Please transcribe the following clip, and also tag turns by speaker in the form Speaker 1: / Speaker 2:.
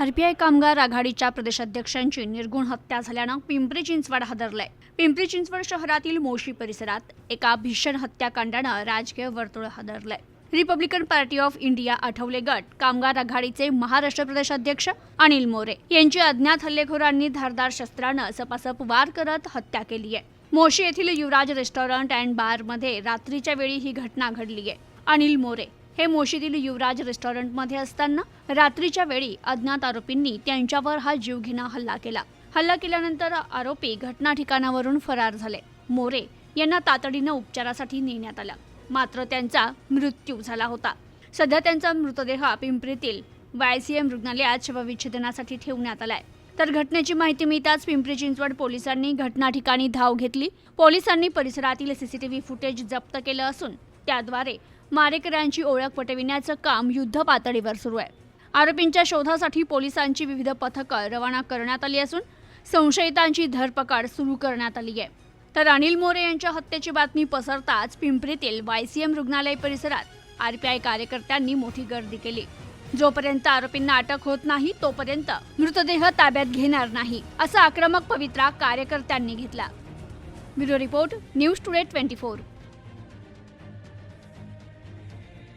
Speaker 1: RPI कामगार आघाडीच्या प्रदेशाध्यक्षांची निर्गुण हत्या झाल्यानं पिंपरी चिंचवड हादरलंय। पिंपरी चिंचवड शहरातील मोशी परिसरात एका भीषण हत्याकांडानं राजकीय वर्तुळ हादरलंय। Republican party of India Athawale गट कामगार आघाडीचे महाराष्ट्र प्रदेशाध्यक्ष अनिल मोरे यांची अज्ञात हल्लेखोरांनी धारदार शस्त्रानं सपासप वार करत हत्या केली आहे। मोशी येथील युवराज रेस्टॉरंट अँड बार मध्ये रात्रीच्या वेळी ही घटना घडली आहे। अनिल मोरे हे मोशीतील युवराज रेस्टॉरंटमध्ये असताना रात्रीच्या वेळी अज्ञात आरोपींनी त्यांच्यावर हा जीवघेणा हल्ला केला। हल्ला केल्यानंतर आरोपी घटना ठिकाणावरून फरार झाले। मोरे यांना तातडीने उपचारासाठी नेण्यात आलं, मात्र त्यांचा मृत्यू झाला होता। सध्या त्यांचा मृतदेह पिंपरीतील YCM रुग्णालयात शवविच्छेदनासाठी ठेवण्यात आलाय। तर घटनेची माहिती मिळताच पिंपरी चिंचवड पोलिसांनी घटना ठिकाणी धाव घेतली। पोलिसांनी परिसरातील CCTV फुटेज जप्त केलं असून त्याद्वारे मारेकऱ्यांची ओळख पटविण्याचं काम युद्ध पातळीवर सुरू आहे। आरोपींच्या शोधासाठी पोलिसांची विविध पथकं रवाना करण्यात आली असून संशयितांची धरपकड सुरू करण्यात आली आहे। तर अनिल मोरे यांच्या हत्येची बातमी पसरताच पिंपरीतील YCM रुग्णालय परिसरात आरपीआय कार्यकर्त्यांनी मोठी गर्दी केली। जोपर्यंत आरोपींना अटक होत नाही तोपर्यंत मृतदेह ताब्यात घेणार नाही असा आक्रमक पवित्रा कार्यकर्त्यांनी घेतला। Bureau report, news today 24।